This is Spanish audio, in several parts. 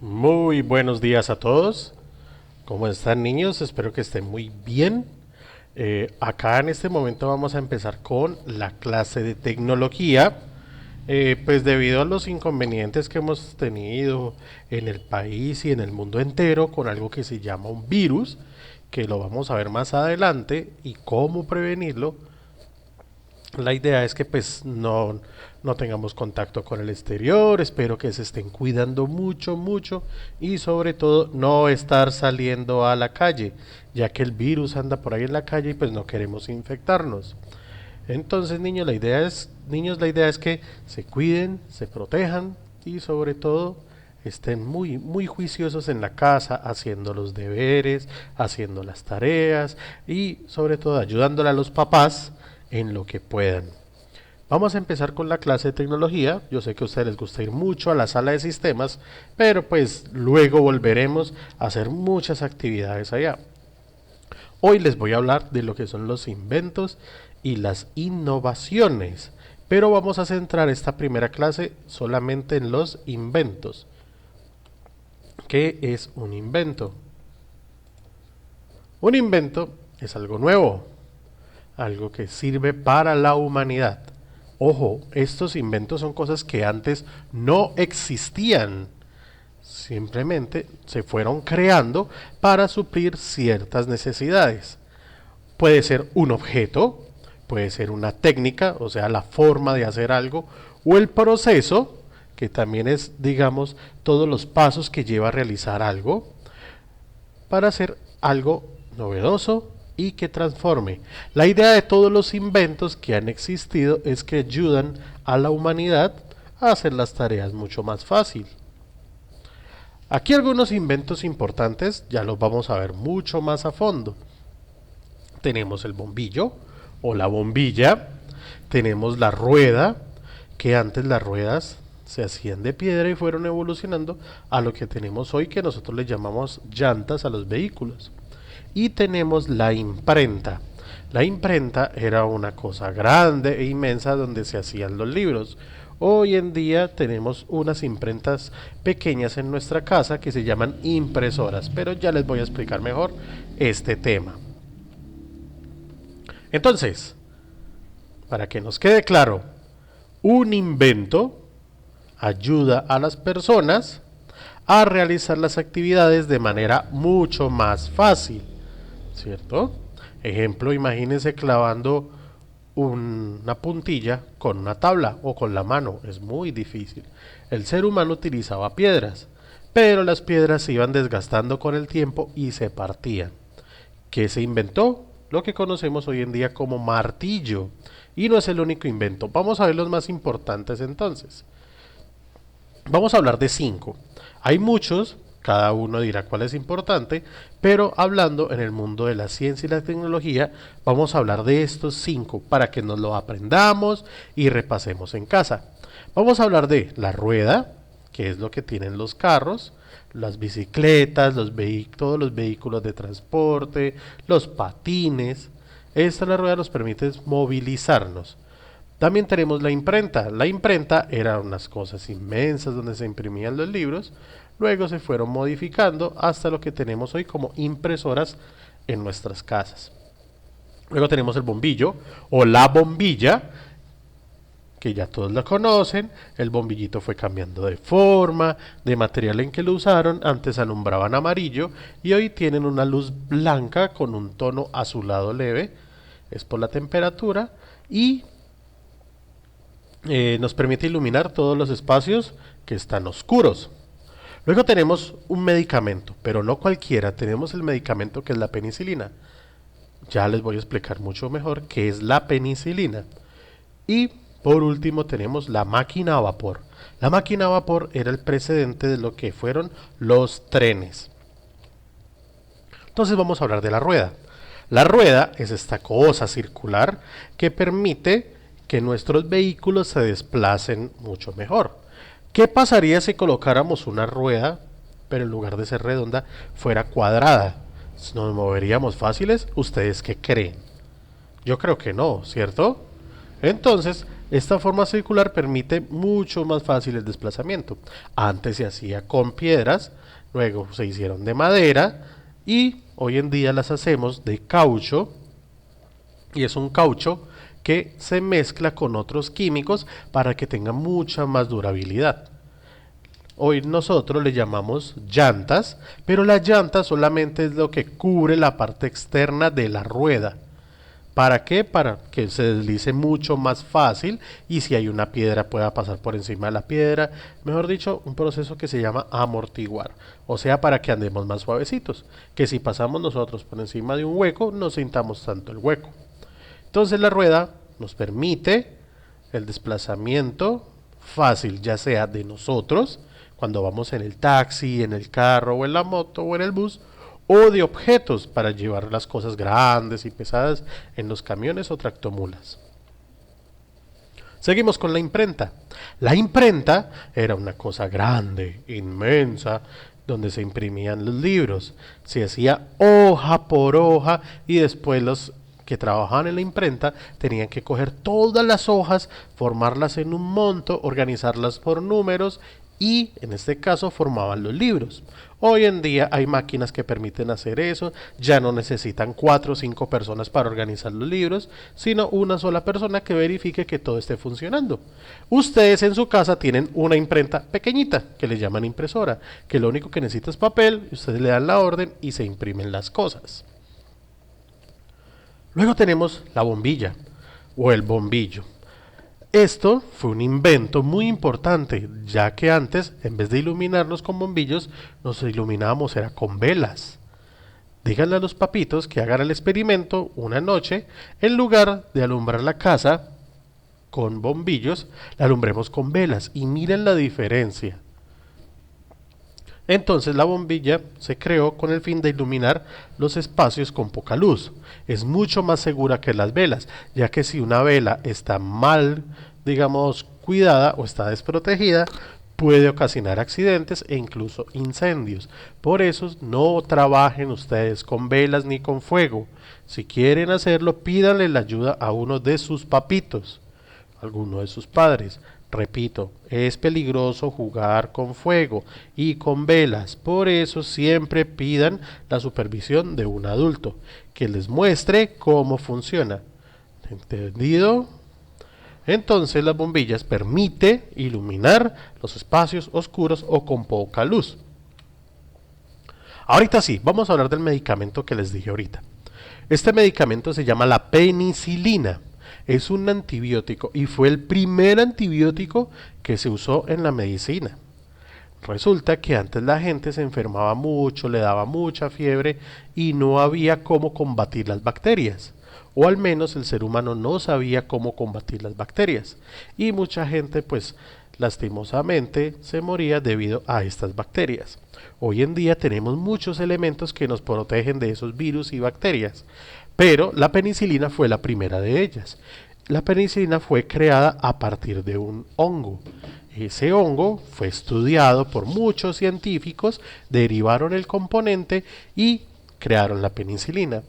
Muy buenos días a todos. ¿Cómo están, niños? Espero que estén muy bien. Acá en este momento vamos a empezar con la clase de tecnología. Pues debido a los inconvenientes que hemos tenido en el país y en el mundo entero con algo que se llama un virus, que lo vamos a ver más adelante y cómo prevenirlo, la idea es que pues no tengamos contacto con el exterior, espero que se estén cuidando mucho, mucho y sobre todo no estar saliendo a la calle, ya que el virus anda por ahí en la calle y pues no queremos infectarnos. Entonces, niños, la idea es que se cuiden, se protejan y sobre todo estén muy, muy juiciosos en la casa, haciendo los deberes, haciendo las tareas y sobre todo ayudándole a los papás en lo que puedan. Vamos a empezar con la clase de tecnología. Yo sé que a ustedes les gusta ir mucho a la sala de sistemas, pero pues luego volveremos a hacer muchas actividades allá. Hoy les voy a hablar de lo que son los inventos y las innovaciones, pero vamos a centrar esta primera clase solamente en los inventos. ¿Qué es un invento? Un invento es algo nuevo, algo que sirve para la humanidad. Ojo, estos inventos son cosas que antes no existían. Simplemente se fueron creando para suplir ciertas necesidades. Puede ser un objeto, puede ser una técnica, o sea, la forma de hacer algo, o el proceso, que también es, digamos, todos los pasos que lleva a realizar algo, para hacer algo novedoso y que transforme. La idea de todos los inventos que han existido es que ayudan a la humanidad a hacer las tareas mucho más fácil. Aquí algunos inventos importantes, ya los vamos a ver mucho más a fondo. Tenemos el bombillo o la bombilla, tenemos la rueda, que antes las ruedas se hacían de piedra y fueron evolucionando a lo que tenemos hoy, que nosotros le llamamos llantas a los vehículos. Y tenemos la imprenta. La imprenta era una cosa grande e inmensa donde se hacían los libros. Hoy en día tenemos unas imprentas pequeñas en nuestra casa que se llaman impresoras, pero ya les voy a explicar mejor este tema. Entonces, para que nos quede claro, un invento ayuda a las personas a realizar las actividades de manera mucho más fácil, ¿cierto? Ejemplo, imagínense clavando una puntilla con una tabla o con la mano, es muy difícil. El ser humano utilizaba piedras, pero las piedras se iban desgastando con el tiempo y se partían. ¿Qué se inventó? Lo que conocemos hoy en día como martillo. Y no es el único invento. Vamos a ver los más importantes entonces. Vamos a hablar de 5. Hay muchos, cada uno dirá cuál es importante, pero hablando en el mundo de la ciencia y la tecnología, vamos a hablar de estos 5 para que nos lo aprendamos y repasemos en casa. Vamos a hablar de la rueda, que es lo que tienen los carros, las bicicletas, todos los vehículos de transporte, los patines. Esta la rueda nos permite movilizarnos. También tenemos la imprenta. La imprenta era unas cosas inmensas donde se imprimían los libros. Luego se fueron modificando hasta lo que tenemos hoy como impresoras en nuestras casas. Luego tenemos el bombillo o la bombilla, que ya todos la conocen. El bombillito fue cambiando de forma, de material en que lo usaron. Antes alumbraban amarillo y hoy tienen una luz blanca con un tono azulado leve. Es por la temperatura y nos permite iluminar todos los espacios que están oscuros. Luego tenemos un medicamento, pero no cualquiera. Tenemos el medicamento que es la penicilina. Ya les voy a explicar mucho mejor qué es la penicilina. Y por último tenemos la máquina a vapor. La máquina a vapor era el precedente de lo que fueron los trenes. Entonces vamos a hablar de la rueda. La rueda es esta cosa circular que permite que nuestros vehículos se desplacen mucho mejor. ¿Qué pasaría si colocáramos una rueda, pero en lugar de ser redonda, fuera cuadrada? ¿Nos moveríamos fáciles? ¿Ustedes qué creen? Yo creo que no, ¿cierto? Entonces, Esta forma circular permite mucho más fácil el desplazamiento. Antes se hacía con piedras, luego se hicieron de madera y hoy en día las hacemos de caucho, y es un caucho que se mezcla con otros químicos para que tenga mucha más durabilidad. Hoy nosotros le llamamos llantas, pero la llanta solamente es lo que cubre la parte externa de la rueda. ¿Para qué? Para que se deslice mucho más fácil y si hay una piedra pueda pasar por encima de la piedra. Mejor dicho, un proceso que se llama amortiguar. O sea, para que andemos más suavecitos. Que si pasamos nosotros por encima de un hueco, no sintamos tanto el hueco. Entonces la rueda nos permite el desplazamiento fácil, ya sea de nosotros, cuando vamos en el taxi, en el carro o en la moto o en el bus, o de objetos para llevar las cosas grandes y pesadas en los camiones o tractomulas. Seguimos con la imprenta. La imprenta era una cosa grande, inmensa, donde se imprimían los libros. Se hacía hoja por hoja y después los que trabajaban en la imprenta tenían que coger todas las hojas, formarlas en un monto, organizarlas por números y en este caso formaban los libros. Hoy en día hay máquinas que permiten hacer eso, ya no necesitan 4 o 5 personas para organizar los libros, sino una sola persona que verifique que todo esté funcionando. Ustedes en su casa tienen una imprenta pequeñita que le llaman impresora, que lo único que necesita es papel, ustedes le dan la orden y se imprimen las cosas. Luego tenemos la bombilla o el bombillo. Esto fue un invento muy importante, ya que antes, en vez de iluminarnos con bombillos, nos iluminábamos era con velas. Díganle a los papitos que hagan el experimento una noche, en lugar de alumbrar la casa con bombillos, la alumbremos con velas y miren la diferencia. Entonces la bombilla se creó con el fin de iluminar los espacios con poca luz. Es mucho más segura que las velas, ya que si una vela está mal, digamos, cuidada o está desprotegida, puede ocasionar accidentes e incluso incendios. Por eso no trabajen ustedes con velas ni con fuego. Si quieren hacerlo, pídanle la ayuda a uno de sus papitos, alguno de sus padres. Repito, es peligroso jugar con fuego y con velas, por eso siempre pidan la supervisión de un adulto que les muestre cómo funciona. ¿Entendido? Entonces las bombillas permiten iluminar los espacios oscuros o con poca luz. Ahorita sí, vamos a hablar del medicamento que les dije ahorita. Este medicamento se llama la penicilina. Es un antibiótico y fue el primer antibiótico que se usó en la medicina. Resulta que antes la gente se enfermaba mucho, le daba mucha fiebre y no había cómo combatir las bacterias. O al menos el ser humano no sabía cómo combatir las bacterias. Y mucha gente pues lastimosamente se moría debido a estas bacterias. Hoy en día tenemos muchos elementos que nos protegen de esos virus y bacterias. Pero la penicilina fue la primera de ellas. La penicilina fue creada a partir de un hongo. Ese hongo fue estudiado por muchos científicos, derivaron el componente y crearon la penicilina.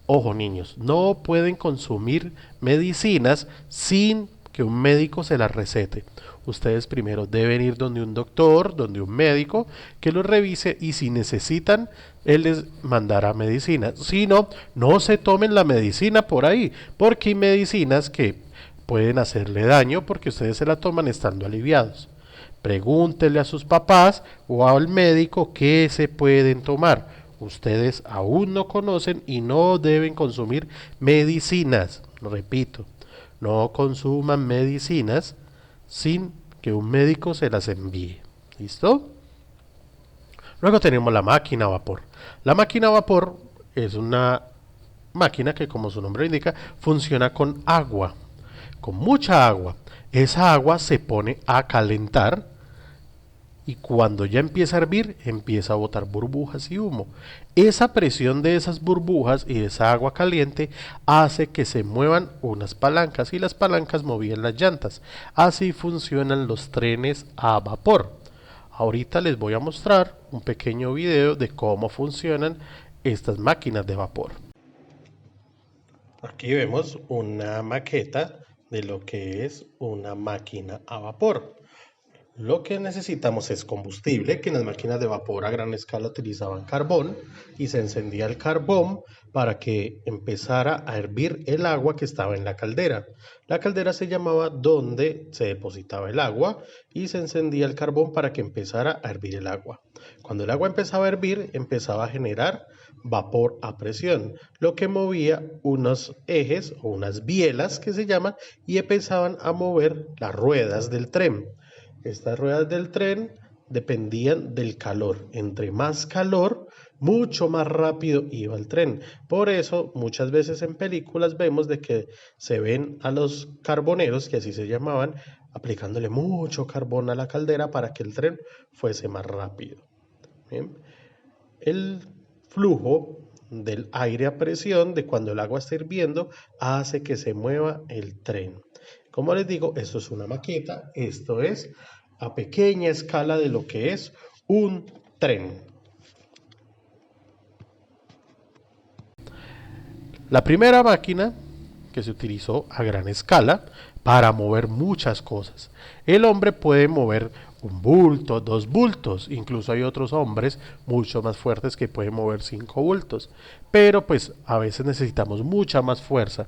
Ojo niños, no pueden consumir medicinas sin que un médico se las recete. Ustedes primero deben ir donde un doctor, donde un médico, que los revise y si necesitan, él les mandará medicina. Si no, no se tomen la medicina por ahí, porque hay medicinas que pueden hacerle daño porque ustedes se la toman estando aliviados. Pregúntenle a sus papás o al médico qué se pueden tomar. Ustedes aún no conocen y no deben consumir medicinas. Repito, no consuman medicinas sin que un médico se las envíe. ¿Listo? Luego tenemos la máquina a vapor. La máquina a vapor es una máquina que, como su nombre indica, funciona con agua, con mucha agua. Esa agua se pone a calentar y cuando ya empieza a hervir, empieza a botar burbujas y humo. Esa presión de esas burbujas y de esa agua caliente hace que se muevan unas palancas y las palancas movían las llantas. Así funcionan los trenes a vapor. Ahorita les voy a mostrar un pequeño video de cómo funcionan estas máquinas de vapor. Aquí vemos una maqueta de lo que es una máquina a vapor. Lo que necesitamos es combustible, que en las máquinas de vapor a gran escala utilizaban carbón y se encendía el carbón para que empezara a hervir el agua que estaba en la caldera. La caldera se llamaba donde se depositaba el agua y se encendía el carbón para que empezara a hervir el agua. Cuando el agua empezaba a hervir, empezaba a generar vapor a presión, lo que movía unos ejes o unas bielas que se llaman y empezaban a mover las ruedas del tren. Estas ruedas del tren dependían del calor. Entre más calor, mucho más rápido iba el tren. Por eso, muchas veces en películas vemos de que se ven a los carboneros, que así se llamaban, aplicándole mucho carbón a la caldera para que el tren fuese más rápido. Bien. El flujo del aire a presión de cuando el agua está hirviendo hace que se mueva el tren. Como les digo, esto es una maqueta, esto es a pequeña escala de lo que es un tren. La primera máquina que se utilizó a gran escala para mover muchas cosas. El hombre puede mover un bulto, dos bultos, incluso hay otros hombres mucho más fuertes que pueden mover 5 bultos, pero pues a veces necesitamos mucha más fuerza.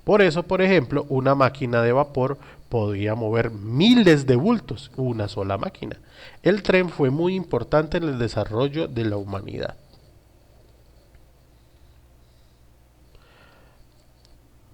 Por eso, por ejemplo, una máquina de vapor podía mover miles de bultos, una sola máquina. El tren fue muy importante en el desarrollo de la humanidad.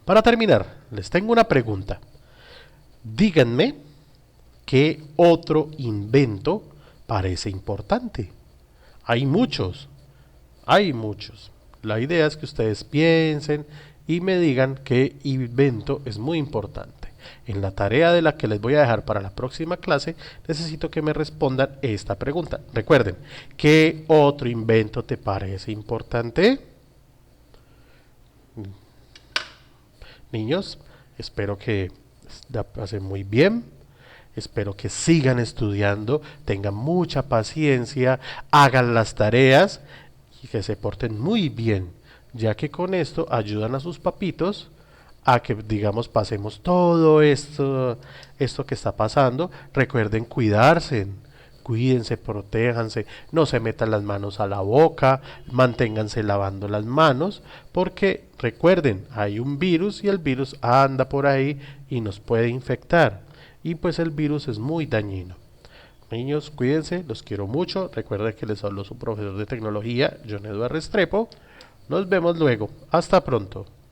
Para terminar, les tengo una pregunta. Díganme qué otro invento parece importante. Hay muchos, hay muchos. La idea es que ustedes piensen y me digan qué invento es muy importante. En la tarea de la que les voy a dejar para la próxima clase, necesito que me respondan esta pregunta. Recuerden, ¿qué otro invento te parece importante? Niños, espero que la pasen muy bien. Espero que sigan estudiando, tengan mucha paciencia, hagan las tareas y que se porten muy bien, ya que con esto ayudan a sus papitos a que, digamos, pasemos todo esto que está pasando. Recuerden cuidarse, cuídense, protéjanse, no se metan las manos a la boca, manténganse lavando las manos, porque recuerden, hay un virus y el virus anda por ahí y nos puede infectar. Y pues el virus es muy dañino. Niños, cuídense, los quiero mucho. Recuerden que les habló su profesor de tecnología, John Eduardo Restrepo. Nos vemos luego. Hasta pronto.